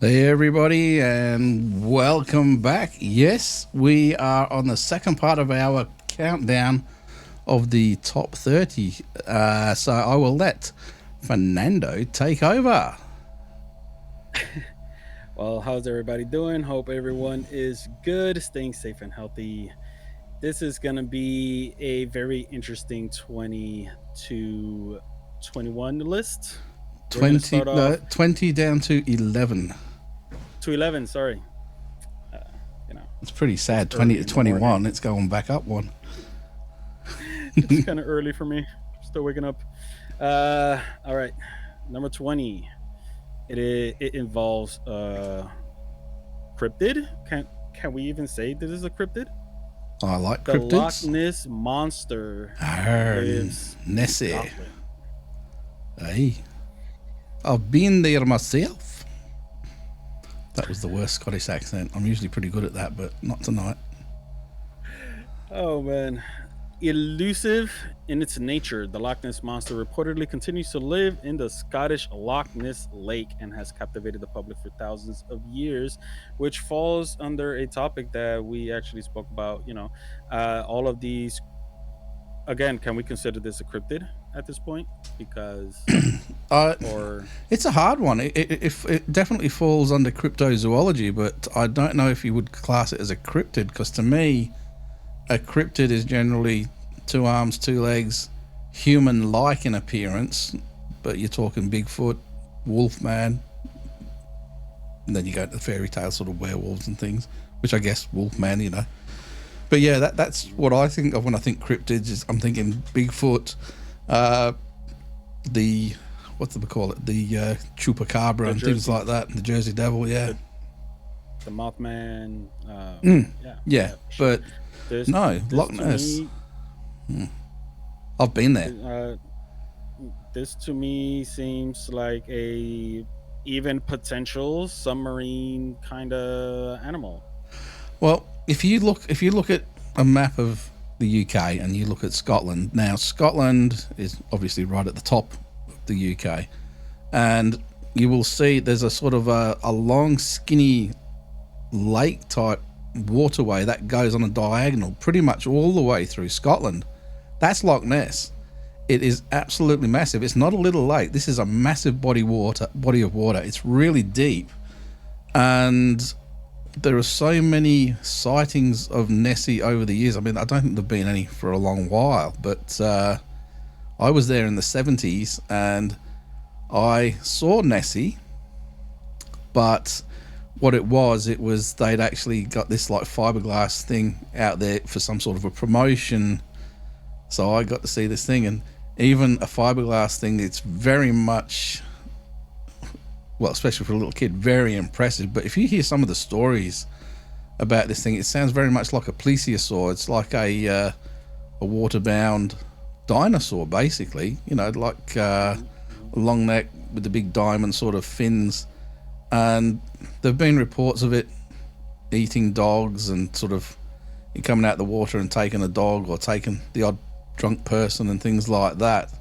Hey everybody, and welcome back. Yes, we are on the second part of our countdown of the top 30. So I will let Fernando take over. Well, how's everybody doing? Hope everyone is good, staying safe and healthy. This is going to be a very interesting 20 to 21 list. We're going to 20, start no, off 20 down to 11. to 11, sorry. Uh, you know, It's pretty it's sad. 20 early to in the morning. 21, it's going back up one. It's kind of early for me. Still waking up. All right. Number 20. It involves cryptid. Can we even say this is a cryptid? I like The Loch cryptids. Ness Monster Arr, lives in Nessie. Scotland. Hey, I've been there myself. That was the worst Scottish accent. I'm usually pretty good at that, but not tonight. Oh man. Elusive in its nature, the Loch Ness Monster reportedly continues to live in the Scottish Loch Ness Lake and has captivated the public for thousands of years, which falls under a topic that we actually spoke about. All of these, again, can we consider this a cryptid at this point? Because, Uh, or, it's a hard one. It definitely falls under cryptozoology, but I don't know if you would class it as a cryptid, because to me, a cryptid is generally two arms, two legs, human-like in appearance, but you're talking Bigfoot, Wolfman, and then you go to the fairy tale sort of werewolves and things, which I guess Wolfman. But yeah, that's what I think of when I think cryptids. Is I'm thinking Bigfoot, the what do we call it? The chupacabra and things like that, and the Jersey Devil. Yeah, the Mothman. Yeah, yeah. yeah, for sure. But This no, this Loch to Ness. me, I've been there. uh, this to me seems like a even potential submarine kind of animal. Well, if you look at a map of the UK and you look at Scotland, now Scotland is obviously right at the top of the UK, and you will see there's a sort of a long, skinny lake type waterway that goes on a diagonal pretty much all the way through Scotland. That's Loch Ness. It is absolutely massive. It's not a little lake. This is a massive body of water. It's really deep, and there are so many sightings of Nessie over the years. I mean, I don't think there've been any for a long while, but I was there in the 70s and I saw Nessie, but what it was they'd actually got this like fiberglass thing out there for some sort of a promotion. So I got to see this thing, and even a fiberglass thing, it's very much, well, especially for a little kid, very impressive. But if you hear some of the stories about this thing, it sounds very much like a plesiosaur. It's like a waterbound dinosaur, basically. Like a long neck with the big diamond sort of fins. And there've been reports of it eating dogs and sort of coming out the water and taking a dog or taking the odd drunk person and things like that.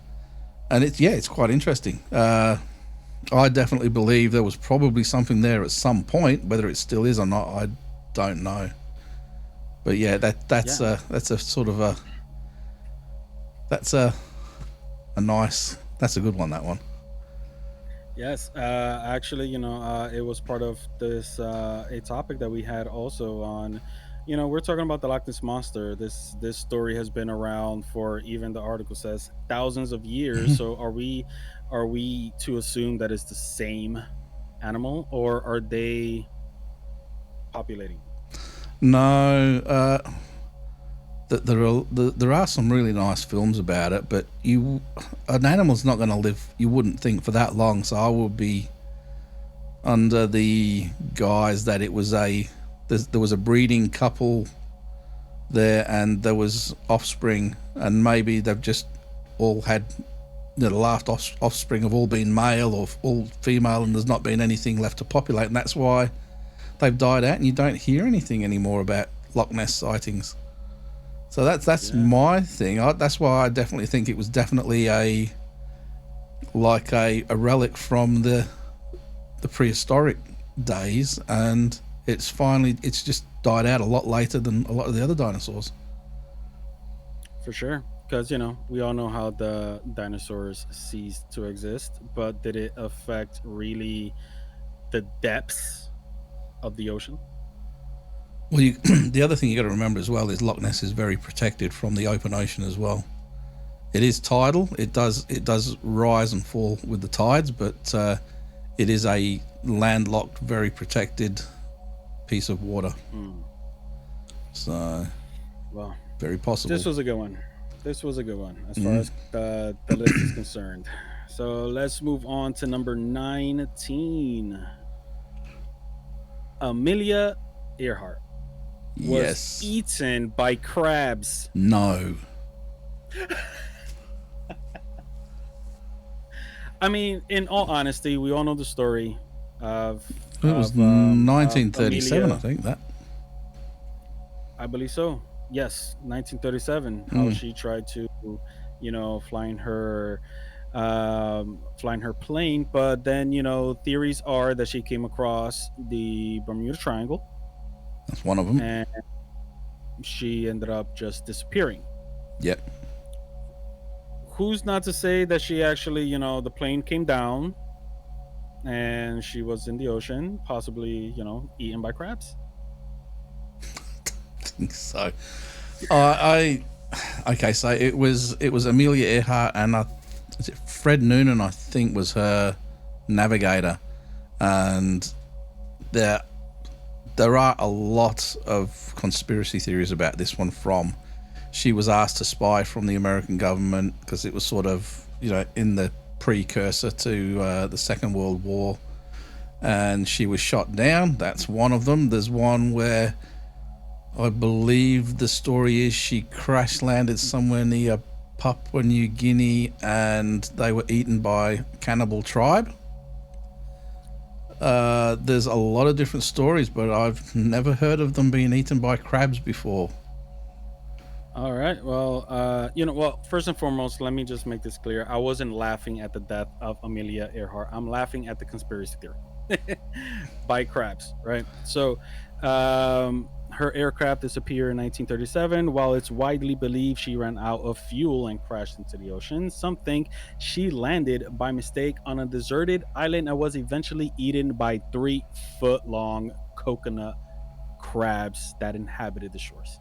And it's quite interesting. I definitely believe there was probably something there at some point. Whether it still is or not, I don't know. But yeah, that's Yeah. a sort of a that's a nice, that's a good one, that one. Yes. Actually, it was part of this a topic that we had also on. We're talking about the Loch Ness monster. This story has been around for, even the article says, thousands of years. So are we to assume that it's the same animal, or are they populating? No, there are some really nice films about it, but an animal's not going to live, you wouldn't think, for that long. So I would be under the guise that there was a breeding couple there and there was offspring, and maybe they've just all had, the last offspring have all been male or all female, and there's not been anything left to populate, and that's why they've died out and you don't hear anything anymore about Loch Ness sightings. So that's Yeah. my thing. That's why I definitely think it was definitely a relic from the prehistoric days, and it's just died out a lot later than a lot of the other dinosaurs. For sure. Because, we all know how the dinosaurs ceased to exist, but did it affect really the depths of the ocean? Well, the other thing you got to remember as well is Loch Ness is very protected from the open ocean as well. It is tidal. It does rise and fall with the tides, but it is a landlocked, very protected piece of water. So, well, very possible. This was a good one. As far as the list is concerned. So let's move on to number 19. Amelia Earhart was eaten by crabs. No. I mean, in all honesty, we all know the story of. It was 1937, Amelia. I think that. I believe so. Yes, 1937. How she tried to, flying her plane, but then theories are that she came across the Bermuda Triangle. That's one of them. And she ended up just disappearing. Yep. Who's not to say that she actually, the plane came down and she was in the ocean, possibly, eaten by crabs? I think so. Okay, so it was Amelia Earhart and is it Fred Noonan, I think, was her navigator, and there are a lot of conspiracy theories about this one. She was asked to spy from the American government because it was sort of, in the precursor to the Second World War, and she was shot down. That's one of them. There's one where I believe the story is she crash landed somewhere near Papua New Guinea and they were eaten by a cannibal tribe. There's a lot of different stories, but I've never heard of them being eaten by crabs before. All right. Well, first and foremost, let me just make this clear. I wasn't laughing at the death of Amelia Earhart. I'm laughing at the conspiracy theory by crabs, right? So, her aircraft disappeared in 1937. While it's widely believed she ran out of fuel and crashed into the ocean, some think she landed by mistake on a deserted island and was eventually eaten by 3-foot-long coconut crabs that inhabited the shores.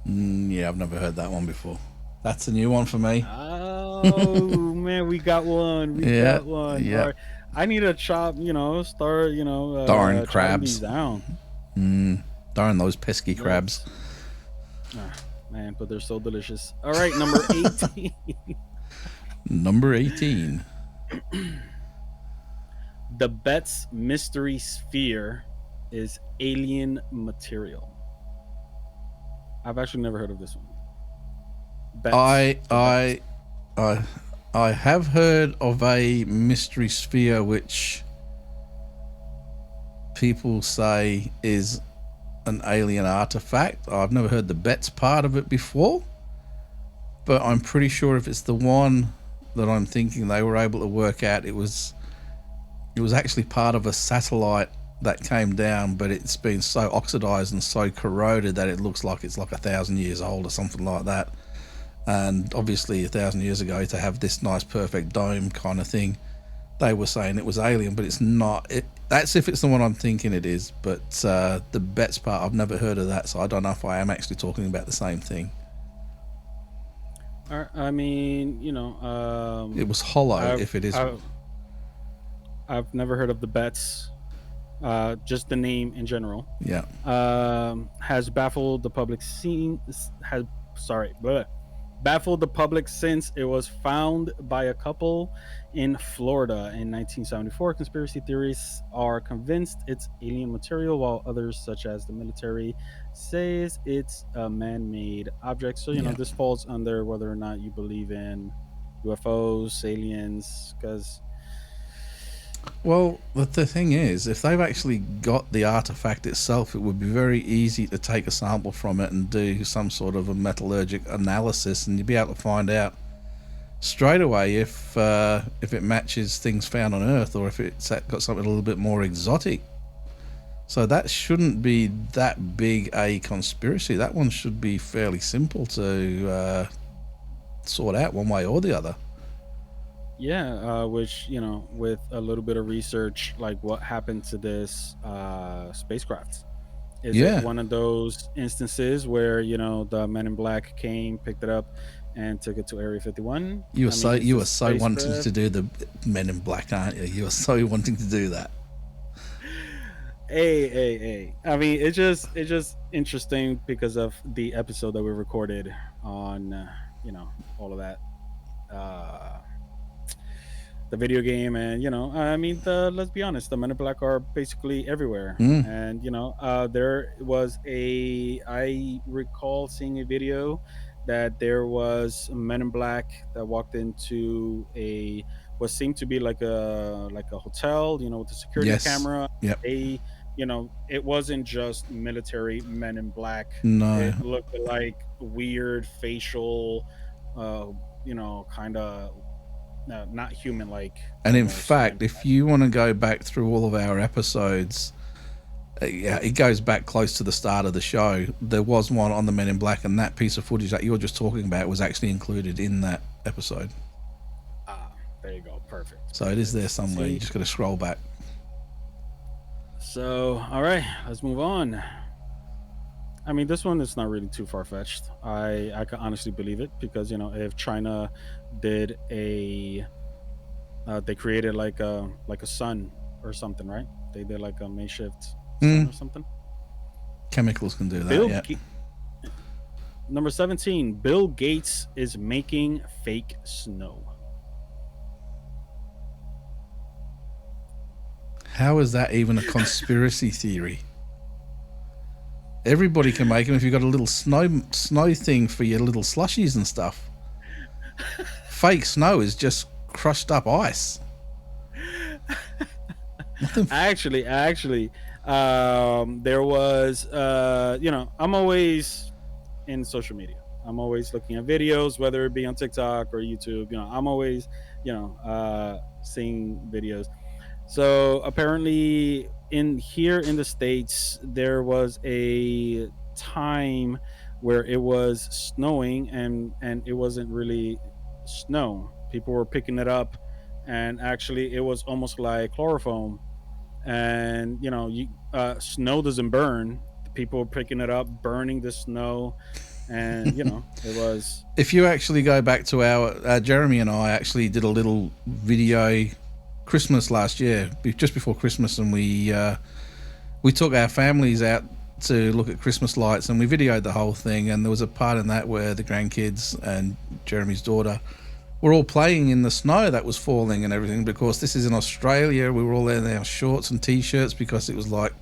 Yeah, I've never heard that one before. That's a new one for me. Oh, man, we got one. We got one. Yeah. Right. I need to chop, start, darn crabs. These down. Darn those pesky crabs. Man, but they're so delicious. All right, number 18. Number 18. The Betz mystery sphere is alien material. I've actually never heard of this one. I have heard of a mystery sphere which people say is an alien artifact. I've never heard the Betz part of it before, but I'm pretty sure if it's the one that I'm thinking, they were able to work out it was actually part of a satellite that came down, but it's been so oxidized and so corroded that it looks like it's like 1,000 years old or something like that. And obviously 1,000 years ago, to have this nice perfect dome kind of thing, they were saying it was alien, but it's not. That's if it's the one I'm thinking it is, but the Betz part, I've never heard of that, so I don't know if I am actually talking about the same thing. I mean, it was hollow, if it is. I've never heard of the Betz. Just the name in general. Yeah. Has baffled the public baffled the public since it was found by a couple in Florida in 1974. Conspiracy theorists are convinced it's alien material, while others, such as the military, says it's a man-made object. So this falls under whether or not you believe in UFOs, aliens, because. Well, the thing is, if they've actually got the artifact itself, it would be very easy to take a sample from it and do some sort of a metallurgic analysis, and you'd be able to find out straight away if it matches things found on Earth or if it's got something a little bit more exotic So that shouldn't be that big a conspiracy. That one should be fairly simple to sort out one way or the other. Yeah, which, with a little bit of research, like what happened to this spacecraft. Is it Yeah. one of those instances where, the Men in Black came, picked it up, and took it to Area 51? You Is were the so wanting to spacecraft? do the Men in Black, aren't you? You were so wanting to do that. Hey. I mean, it's just interesting because of the episode that we recorded on, all of that. Uh, the video game, and I mean, let's be honest, the Men in Black are basically everywhere. Mm. And there was I recall seeing a video that there was a Men in Black that walked into what seemed to be like a hotel, with a security Yes. camera. Yep. It wasn't just military Men in Black. No. It looked like weird facial, kind of not human like. And in fact, if you want to go back through all of our episodes, yeah, it goes back close to the start of the show. There was one on the Men in Black, and that piece of footage that you're just talking about was actually included in that episode. There you go, perfect. So it is there somewhere. You just got to scroll back. So, all right, let's move on. I mean, this one is not really too far-fetched. I can honestly believe it because, if China did they created like a sun or something, right? They did like a makeshift sun or something. Chemicals can do that, yeah. Number 17, Bill Gates is making fake snow. How is that even a conspiracy theory? Everybody can make them if you've got a little snow thing for your little slushies and stuff. Fake snow is just crushed up ice. Actually, there was, I'm always in social media. I'm always looking at videos, whether it be on TikTok or YouTube. I'm always, seeing videos. So apparently, in the States, there was a time where it was snowing, and it wasn't really snow. People were picking it up, and actually, it was almost like chloroform. And snow doesn't burn. People were picking it up, burning the snow, and it was. If you actually go back to our Jeremy and I actually did a little video Christmas last year, just before Christmas, and we took our families out to look at Christmas lights, and we videoed the whole thing. And there was a part in that where the grandkids and Jeremy's daughter were all playing in the snow that was falling and everything, because this is in Australia. We were all in our shorts and t-shirts because it was like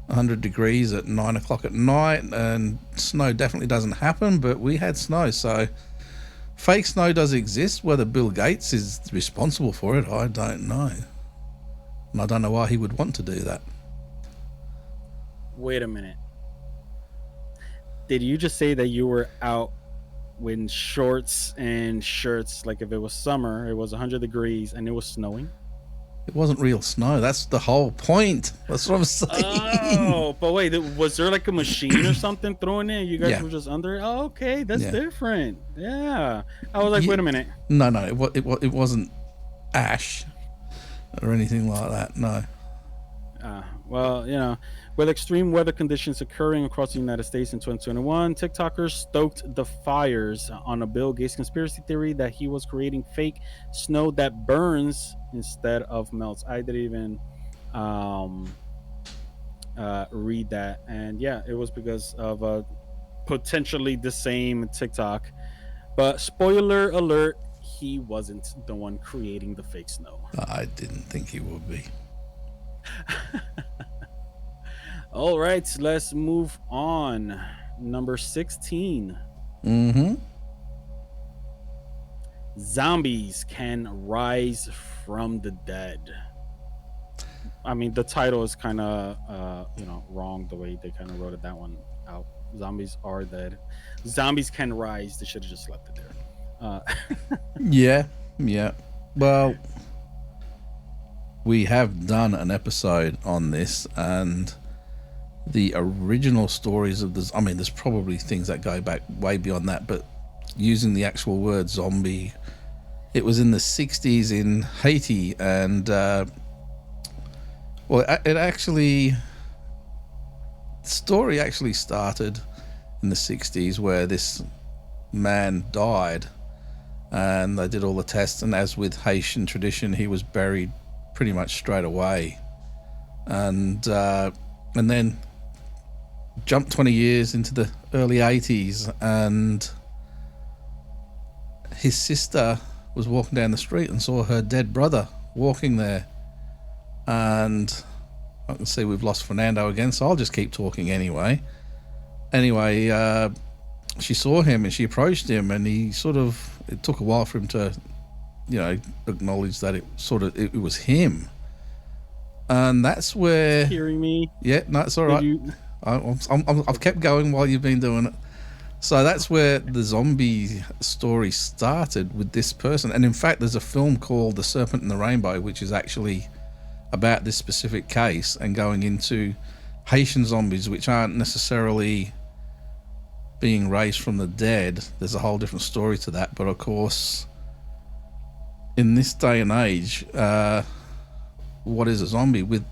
100 degrees at 9 o'clock at night, and snow definitely doesn't happen, but we had snow. So fake snow does exist. Whether Bill Gates is responsible for it, I don't know. And I don't know why he would want to do that. Wait a minute. Did you just say that you were out in shorts and shirts, like if it was summer, it was 100 degrees, and it was snowing? It wasn't real snow. That's the whole point. That's what I'm saying. Oh, but wait, was there like a machine or something throwing it? You guys were just under it? Oh, okay, that's different. Yeah. I was like, wait a minute. No, it wasn't ash or anything like that. No. Well, with extreme weather conditions occurring across the United States in 2021, TikTokers stoked the fires on a Bill Gates conspiracy theory that he was creating fake snow that burns instead of melts. I didn't even read that, and it was because of potentially the same TikTok. But spoiler alert, he wasn't the one creating the fake snow. I didn't think he would be. All right, let's move on. Number 16. Zombies can rise from the dead. I mean, the title is kind of wrong the way they kind of wrote that one out. Zombies are dead. Zombies can rise. They should have just left it there. Yeah. Well, we have done an episode on this, and the original stories of this. I mean, there's probably things that go back way beyond that, but using the actual word zombie, it was in the 60s in Haiti, and it actually, the story actually started in the 60s where this man died, and they did all the tests, and as with Haitian tradition, he was buried pretty much straight away, and then jumped 20 years into the early 80s, and his sister was walking down the street and saw her dead brother walking there. And I can see we've lost Fernando again, so I'll just keep talking anyway. She saw him and she approached him, and it took a while for him to, acknowledge that it was him. And that's where... Hearing me? Yeah, no, it's all right. I've kept going while you've been doing it. So that's where the zombie story started with this person. And in fact, there's a film called The Serpent and the Rainbow, which is actually about this specific case and going into Haitian zombies, which aren't necessarily being raised from the dead. There's a whole different story to that. But of course, in this day and age, what is a zombie? With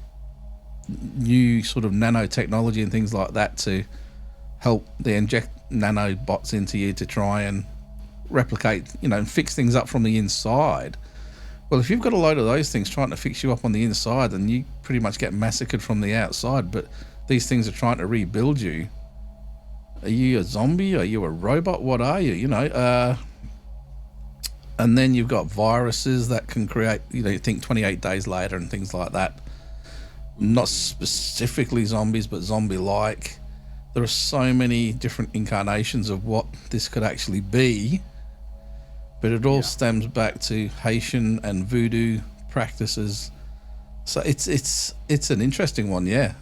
new sort of nanotechnology and things like that to help, they inject nanobots into you to try and replicate, and fix things up from the inside. Well, if you've got a load of those things trying to fix you up on the inside, then you pretty much get massacred from the outside. But these things are trying to rebuild you. Are you a zombie? Are you a robot? What are you? And then you've got viruses that can create, you think 28 days later and things like that. Not specifically zombies, but zombie-like. There are so many different incarnations of what this could actually be, but it all stems back to Haitian and voodoo practices. So it's an interesting one, yeah.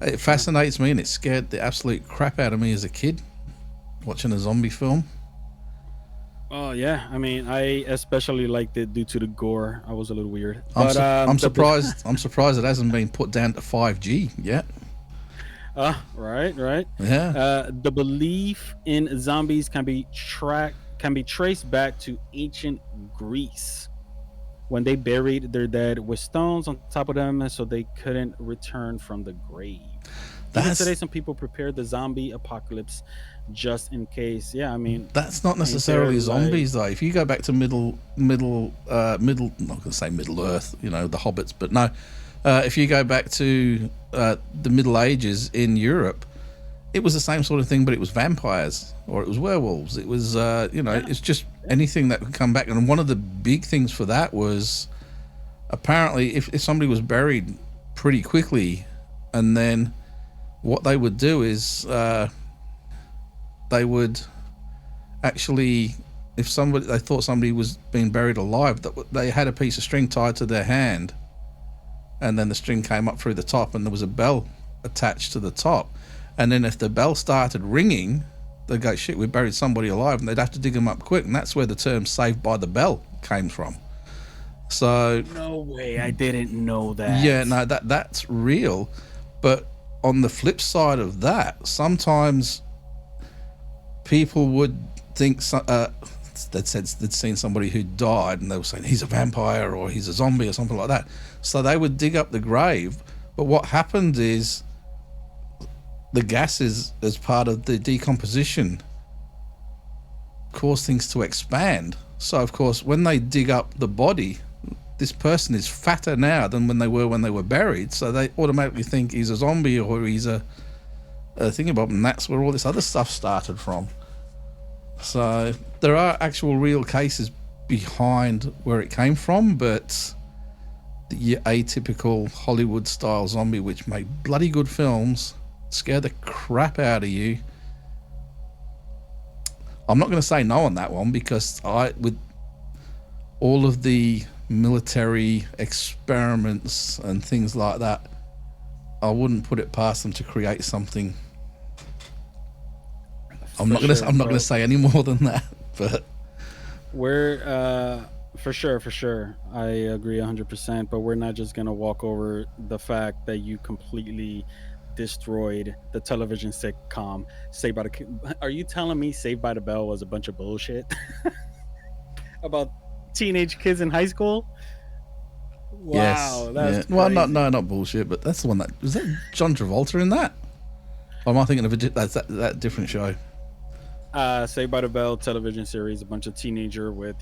It fascinates me, and it scared the absolute crap out of me as a kid watching a zombie film. Oh yeah, I mean, I especially liked it due to the gore. I was a little weird. I'm surprised. I'm surprised it hasn't been put down to 5G yet. Right. Yeah. The belief in zombies can be traced back to ancient Greece, when they buried their dead with stones on top of them, so they couldn't return from the grave. Even today, some people prepare the zombie apocalypse just in case. Yeah, I mean, that's not necessarily zombies though. If you go back to middle, not gonna say Middle Earth, the Hobbits, but no. If you go back to the Middle Ages in Europe, it was the same sort of thing, but it was vampires or it was werewolves. It was, it's just anything that could come back. And one of the big things for that was apparently if somebody was buried pretty quickly, and then what they would do is they would actually, if they thought somebody was being buried alive, they had a piece of string tied to their hand, and then the string came up through the top, and there was a bell attached to the top. And then if the bell started ringing, they'd go, shit, we buried somebody alive, and they'd have to dig them up quick. And that's where the term "saved by the bell" came from. So no way, I didn't know that. Yeah, no, that's real. But on the flip side of that, sometimes people would think they'd seen somebody who died, and they were saying he's a vampire or he's a zombie or something like that. So they would dig up the grave, but what happened is the gases, as part of the decomposition, cause things to expand. So of course, when they dig up the body, this person is fatter now than when they were buried. So they automatically think he's a zombie or he's a thingamabob, and that's where all this other stuff started from. So there are actual real cases behind where it came from, but the atypical Hollywood-style zombie, which make bloody good films, scare the crap out of you. I'm not going to say no on that one, because with all of the military experiments and things like that, I wouldn't put it past them to create something. I'm not going to say any more than that, but we're for sure. I agree 100%. But we're not just going to walk over the fact that you completely destroyed the television sitcom Saved by the. Are you telling me Saved by the Bell was a bunch of bullshit about teenage kids in high school? Yes. Wow, Yeah. that's Well, crazy. not bullshit, but that's the one that was that John Travolta in that. Or am I thinking of that different show? Saved by the Bell television series, a bunch of teenager with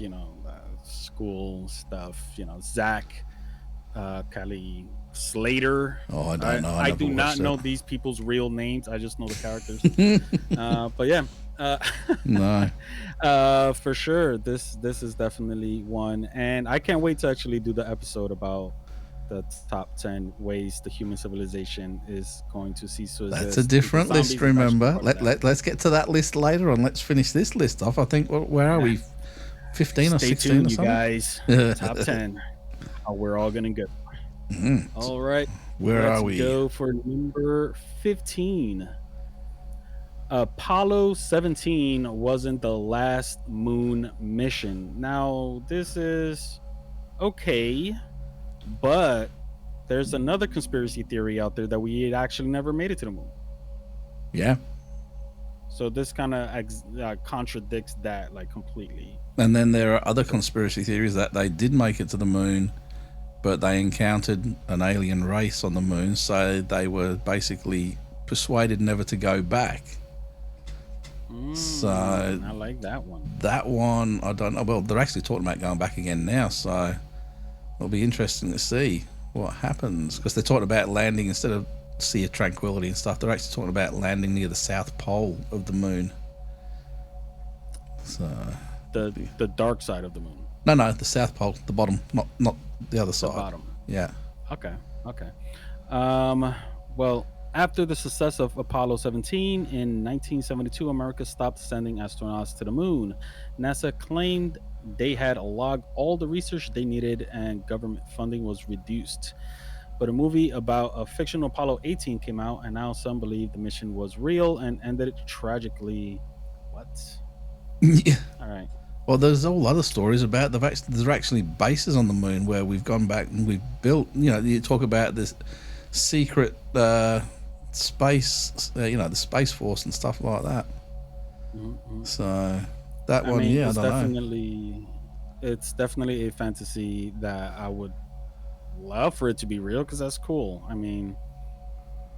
school stuff. Zach, Kelly Slater. Oh, I don't I know. I I never do not watched it. know these people's real names. I just know the characters. But yeah, uh, No. for sure, this is definitely one, and I can't wait to actually do the episode about the top 10 ways the human civilization is going to cease to That's a exist, because different list, zombies is actually remember. part of that. Let's get to that list later on. Let's finish this list off. I think, where are we? 15 or Stay 16 or tuned, you something? guys. Top 10. How we're all gonna go. All right. Where Let's are we? go for number 15. Apollo 17 wasn't the last moon mission. Now, this is okay, but there's another conspiracy theory out there that we had actually never made it to the moon. Yeah. So this kind of contradicts that like completely. And then there are other conspiracy theories that they did make it to the moon, but they encountered an alien race on the moon, so they were basically persuaded never to go back. So I like that one. that one, I don't know. Well, they're actually talking about going back again now, so it'll be interesting to see what happens, because they're talking about landing instead of Sea of Tranquility and stuff. They're actually talking about landing near the South Pole of the moon. So The dark side of the moon. no, the South Pole, the bottom, not the other The side. bottom. Yeah. Okay. Well, after the success of Apollo 17 in 1972, America stopped sending astronauts to the moon. NASA claimed they had logged all the research they needed and government funding was reduced. But a movie about a fictional Apollo 18 came out, and now some believe the mission was real and ended tragically. What? Yeah. All right. Well, there's all other stories about there's actually bases on the moon where we've gone back and we've built. You talk about this secret space, the Space Force and stuff like that. Mm-hmm. So that one, I I don't know. It's definitely a fantasy that I would love for it to be real, because that's cool. I mean,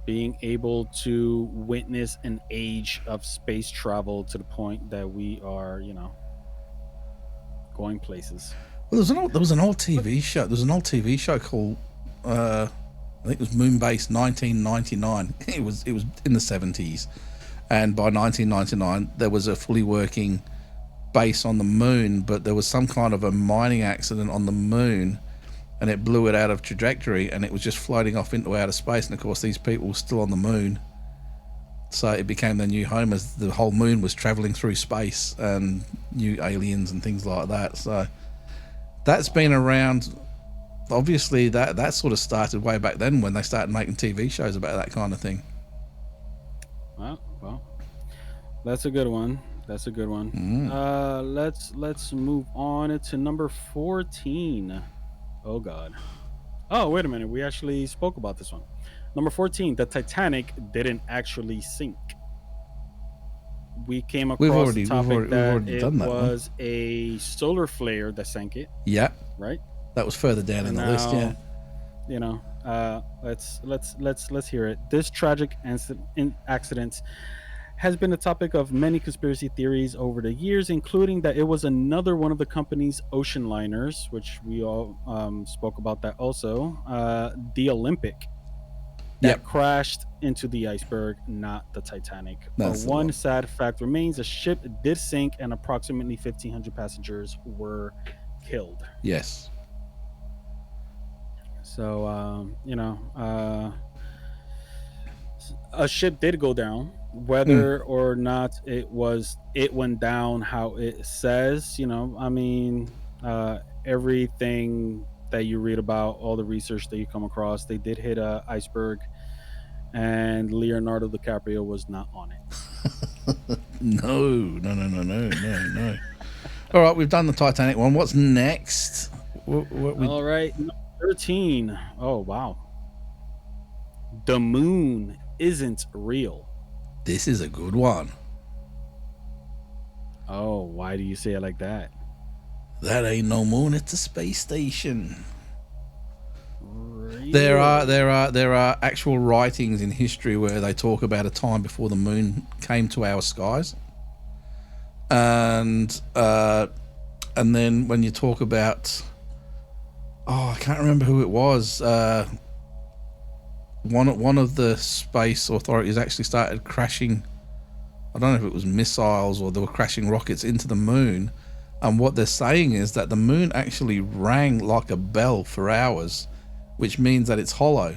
being able to witness an age of space travel to the point that we are, going places. Well, there was an old TV show. There was an old TV show called I think it was Moonbase 1999. It was in the 70s, and by 1999 there was a fully working base on the moon, but there was some kind of a mining accident on the moon, and it blew it out of trajectory, and it was just floating off into outer space. And of course, these people were still on the moon, so it became their new home as the whole moon was traveling through space and new aliens and things like that. So that's been around. Obviously, that sort of started way back then when they started making TV shows about that kind of thing. Well, that's a good one. That's a good one. Let's move on to number 14. Oh God. Oh, wait a minute. We actually spoke about this one. Number 14, the Titanic didn't actually sink. We came across the topic that it was a solar flare that sank it. Yeah. Right? That was further down in the list, yeah. Let's hear it. This tragic accident has been a topic of many conspiracy theories over the years, including that it was another one of the company's ocean liners, which we all spoke about that also, the Olympic, that crashed into the iceberg, not the Titanic. But one sad fact remains: the ship did sink and approximately 1,500 passengers were killed. Yes. So, a ship did go down. Whether or not it went down how it says, everything that you read about, all the research that you come across, they did hit a iceberg, and Leonardo DiCaprio was not on it. No. All right, we've done the Titanic one. What's next? All right, number 13. Oh wow, the moon isn't real? This is a good one. Oh, why do you say it like that? That ain't no moon, it's a space station. Really? There are actual writings in history where they talk about a time before the moon came to our skies. And then when you talk about, I can't remember who it was. One of the space authorities actually started crashing. I don't know if it was missiles or they were crashing rockets into the moon. And what they're saying is that the moon actually rang like a bell for hours, which means that it's hollow.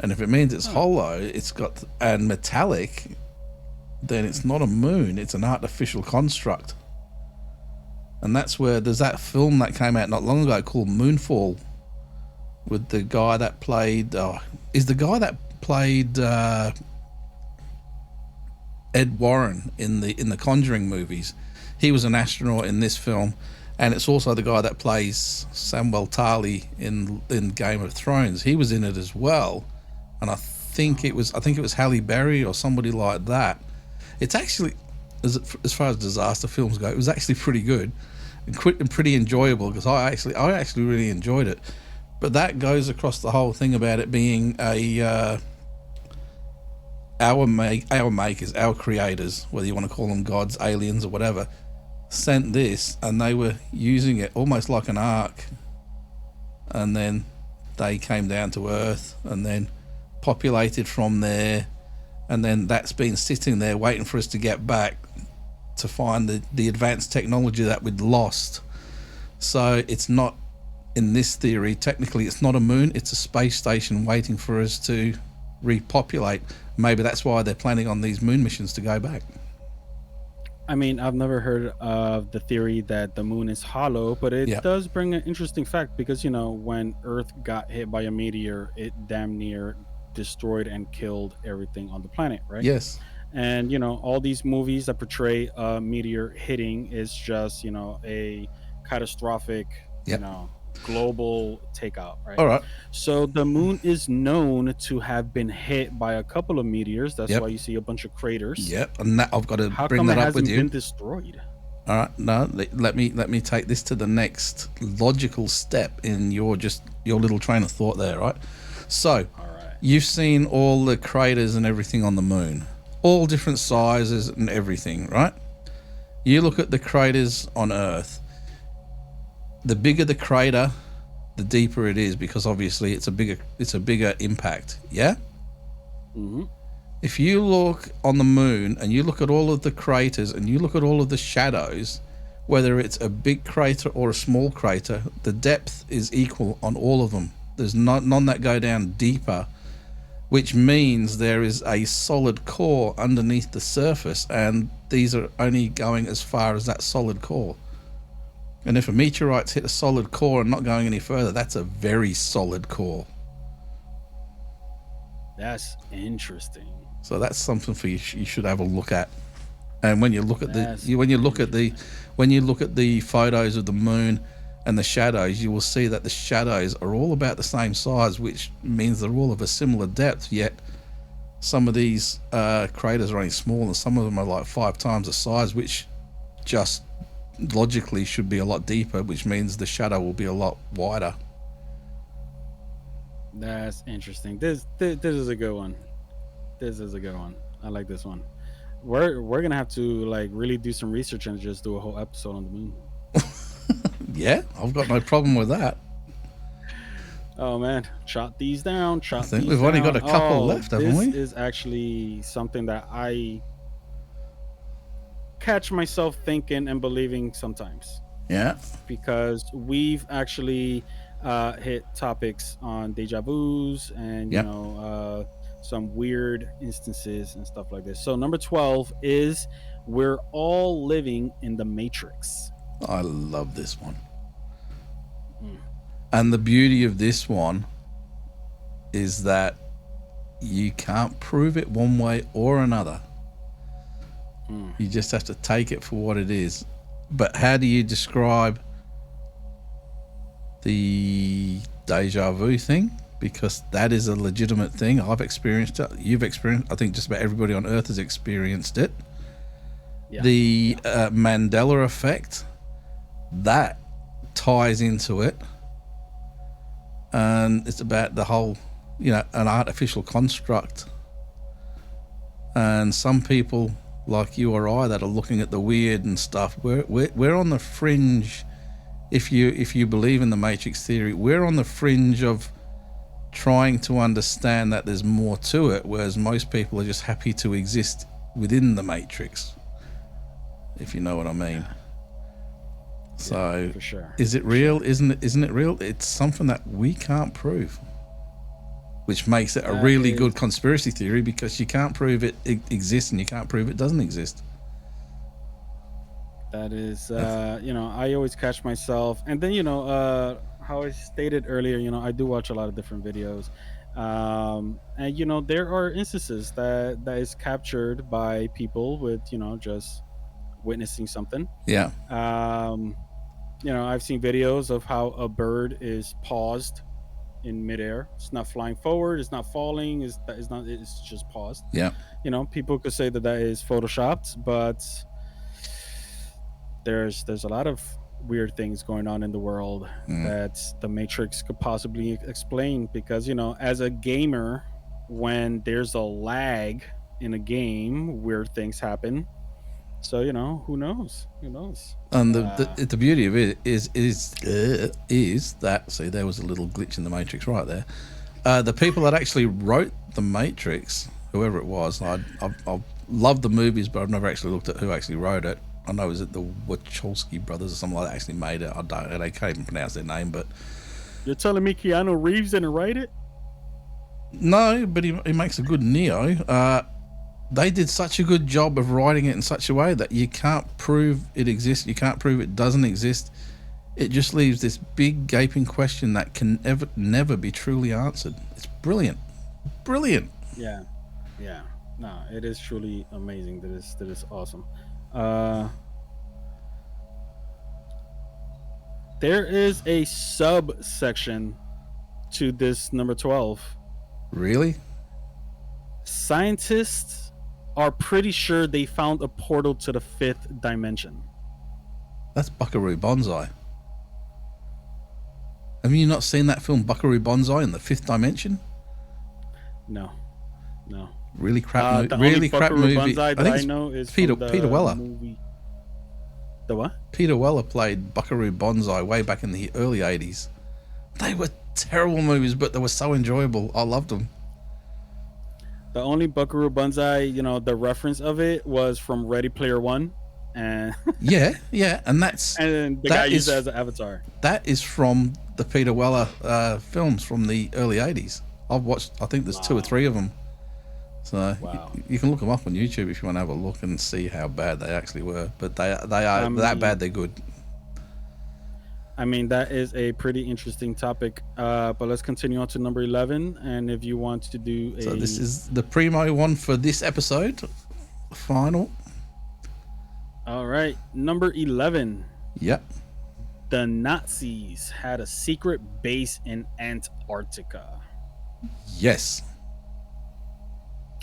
And if it means it's hollow, it's got and metallic, then it's not a moon, it's an artificial construct. And that's where there's that film that came out not long ago called Moonfall, with the guy that played Ed Warren in the Conjuring movies. He was an astronaut in this film, and it's also the guy that plays Samwell Tarly in Game of Thrones. He was in it as well, and I think it was Halle Berry or somebody like that. It's actually, as far as disaster films go, it was actually pretty good and pretty enjoyable, because I actually really enjoyed it. But that goes across the whole thing about it being our makers, our creators, whether you want to call them gods, aliens, or whatever, sent this, and they were using it almost like an ark, and then they came down to Earth and then populated from there, and then that's been sitting there waiting for us to get back to find the advanced technology that we'd lost. So it's not, in this theory, technically it's not a moon, it's a space station waiting for us to repopulate. Maybe that's why they're planning on these moon missions to go back. I mean, I've never heard of the theory that the moon is hollow, but it does bring an interesting fact, because, when Earth got hit by a meteor, it damn near destroyed and killed everything on the planet, right? Yes. And, all these movies that portray a meteor hitting is just, a catastrophic, global takeout, right? All right. So the moon is known to have been hit by a couple of meteors. That's why you see a bunch of craters. Yep, and that I've got to How bring come that it up hasn't with you. been destroyed? All right, no, let me take this to the next logical step in your little train of thought there, right? So, you've seen all the craters and everything on the moon, all different sizes and everything, right? You look at the craters on Earth. The bigger the crater, the deeper it is, because obviously it's a bigger impact. Yeah. Mm-hmm. If you look on the moon and you look at all of the craters and you look at all of the shadows, whether it's a big crater or a small crater, the depth is equal on all of them. There's none that go down deeper, which means there is a solid core underneath the surface, and these are only going as far as that solid core. And if a meteorite's hit a solid core and not going any further, that's a very solid core. That's interesting. So that's something for you should have a look at. And when you look at when you look at the photos of the moon and the shadows, you will see that the shadows are all about the same size, which means they're all of a similar depth. Yet some of these craters are only small, and some of them are like 5 times the size, which just logically should be a lot deeper, which means the shadow will be a lot wider. That's interesting. This is a good one. This is a good one. I like this one. We're gonna have to really do some research and just do a whole episode on the moon. Yeah, I've got no problem with that. Oh man, jot these down. I think we've only got a couple left, haven't we? This is actually something that I catch myself thinking and believing sometimes. Yeah. Because we've actually hit topics on deja vus and some weird instances and stuff like this. So number 12 is we're all living in the Matrix. I love this one. And the beauty of this one is that you can't prove it one way or another. You just have to take it for what it is. But how do you describe the deja vu thing? because that is a legitimate thing. I've experienced it. You've experienced. I think just about everybody on Earth has experienced it. Yeah. The Mandela effect, that ties into it, and it's about the whole, an artificial construct. And some people like you or I that are looking at the weird and stuff, we're on the fringe. If you believe in the Matrix theory, we're on the fringe of trying to understand that there's more to it, whereas most people are just happy to exist within the Matrix, if you know what I mean. Yeah. So, for sure. Is it real? Isn't it real? It's something that we can't prove, which makes it a really good conspiracy theory, because you can't prove it exists and you can't prove it doesn't exist. That is, I always catch myself, and then how I stated earlier, I do watch a lot of different videos, and there are instances that is captured by people with just witnessing something. Yeah. I've seen videos of how a bird is paused in midair. It's not flying forward. It's not falling. It's not. It's just paused. Yeah. People could say that is photoshopped, but there's a lot of weird things going on in the world that the Matrix could possibly explain. Because as a gamer, when there's a lag in a game, weird things happen. So who knows? And the beauty of it is that, see, there was a little glitch in the Matrix right there. The people that actually wrote the Matrix, whoever it was, I love the movies, but I've never actually looked at who actually wrote it. I know, is it the Wachowski brothers or something like that actually made it? I can't even pronounce their name. But you're telling me Keanu Reeves didn't write it? No, but he makes a good Neo. They did such a good job of writing it in such a way that you can't prove it exists, you can't prove it doesn't exist. It just leaves this big gaping question that can never be truly answered. It's brilliant. Yeah. No, it is truly amazing. That is awesome. There is a subsection to this number 12. Really? Scientists are pretty sure they found a portal to the 5th dimension. That's Buckaroo Banzai. Have you not seen that film Buckaroo Banzai in the 5th dimension? No. Really crap movie. Really crap movie. Banzai I think I know is Peter Weller. Movie. The what? Peter Weller played Buckaroo Banzai way back in the early 80s. They were terrible movies, but they were so enjoyable. I loved them. The only Buckaroo Banzai, the reference of it was from Ready Player One, and yeah, and that's and the guy used it as an avatar. That is from the Peter Weller films from the early 80s. I've watched, I think there's 2 or 3 of them. So you can look them up on YouTube if you want to have a look and see how bad they actually were. But they are that bad, they're good. I mean, that is a pretty interesting topic. But let's continue on to number 11. And if you want to do So this is the primo one for this episode. Final. All right. Number 11. Yep. The Nazis had a secret base in Antarctica. Yes.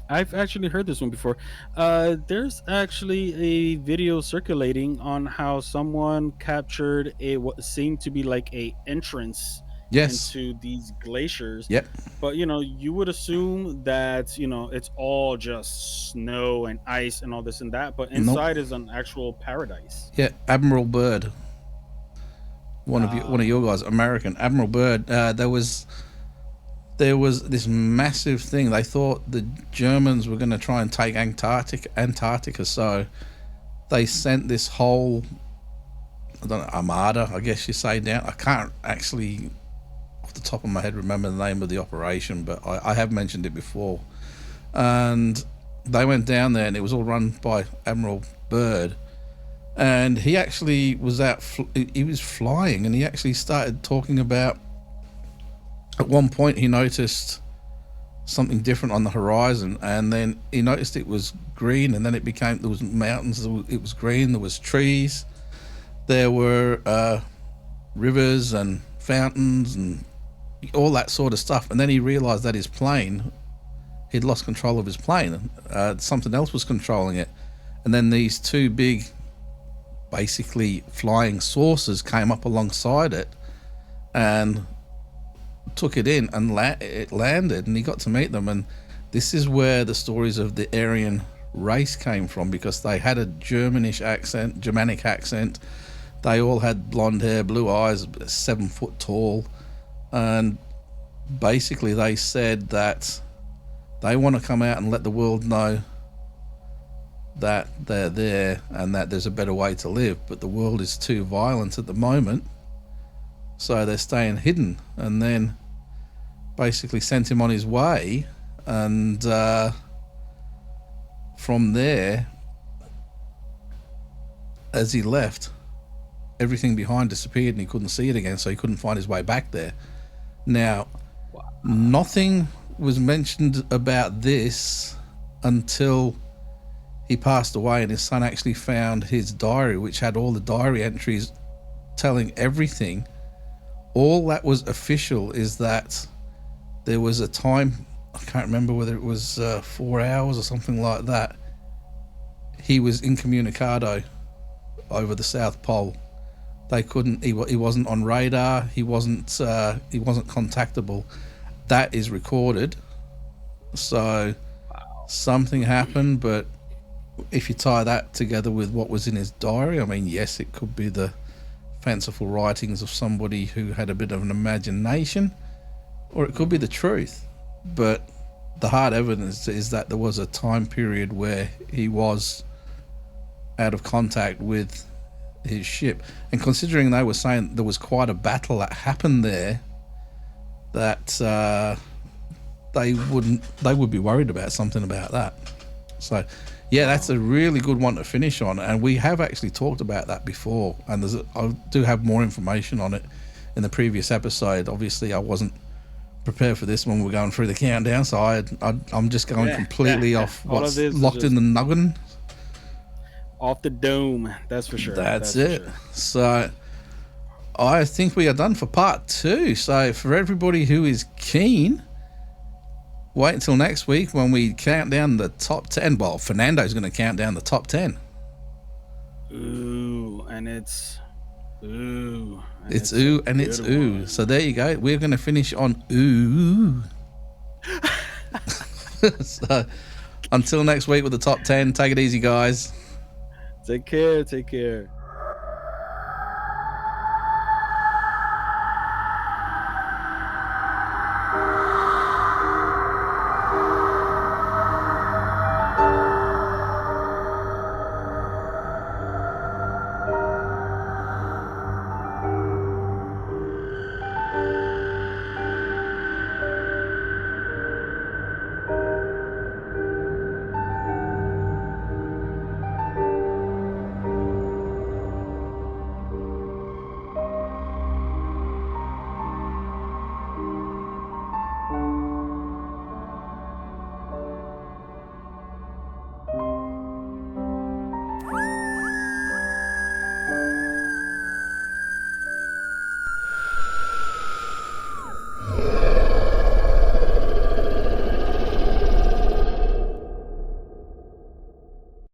I've actually heard this one before. There's actually a video circulating on how someone captured what seemed to be like a entrance into these glaciers. Yep. But you would assume that it's all just snow and ice and all this and that, but inside is an actual paradise. Yeah, Admiral Byrd. One of your guys, American Admiral Byrd. There was this massive thing. They thought the Germans were going to try and take Antarctica, so they sent this whole, armada, I guess you say, down. I can't actually, off the top of my head, remember the name of the operation, but I have mentioned it before. And they went down there, and it was all run by Admiral Byrd. And he actually was he was flying, and he actually started talking about, at one point he noticed something different on the horizon, and then he noticed it was green, and then there was mountains, it was green, there was trees, there were rivers and fountains and all that sort of stuff. And then he realized that he'd lost control of his plane. Something else was controlling it. And then these two big, basically flying saucers came up alongside it and took it in, and it landed, and he got to meet them. And this is where the stories of the Aryan race came from, because they had a Germanic accent. They all had blonde hair, blue eyes, 7 foot tall, and basically they said that they want to come out and let the world know that they're there and that there's a better way to live, but the world is too violent at the moment, so they're staying hidden. And then basically sent him on his way, and from there, as he left, everything behind disappeared and he couldn't see it again, so he couldn't find his way back there. Now, nothing was mentioned about this until he passed away, and his son actually found his diary, which had all the diary entries telling everything. All that was official is that there was a time, I can't remember whether it was 4 hours or something like that, he was incommunicado over the South Pole. They couldn't, he wasn't on radar, he wasn't contactable. That is recorded. So something happened, but if you tie that together with what was in his diary, I mean, yes, it could be the fanciful writings of somebody who had a bit of an imagination, or it could be the truth. But the hard evidence is that there was a time period where he was out of contact with his ship. And considering they were saying there was quite a battle that happened there, that they would be worried about something about that. So yeah, that's a really good one to finish on, and we have actually talked about that before, and I do have more information on it in the previous episode. Obviously I wasn't prepared for this when we're going through the countdown, so I'm just going completely off what's locked in the noggin. Off the dome, that's for sure. That's it. For sure. So I think we are done for part 2. So for everybody who is keen, wait until next week when we count down the top 10. Well, Fernando's going to count down the top 10. Ooh, and it's ooh. And it's ooh, and it's ooh. One. So there you go. We're going to finish on ooh. So until next week with the top 10, take it easy, guys. Take care.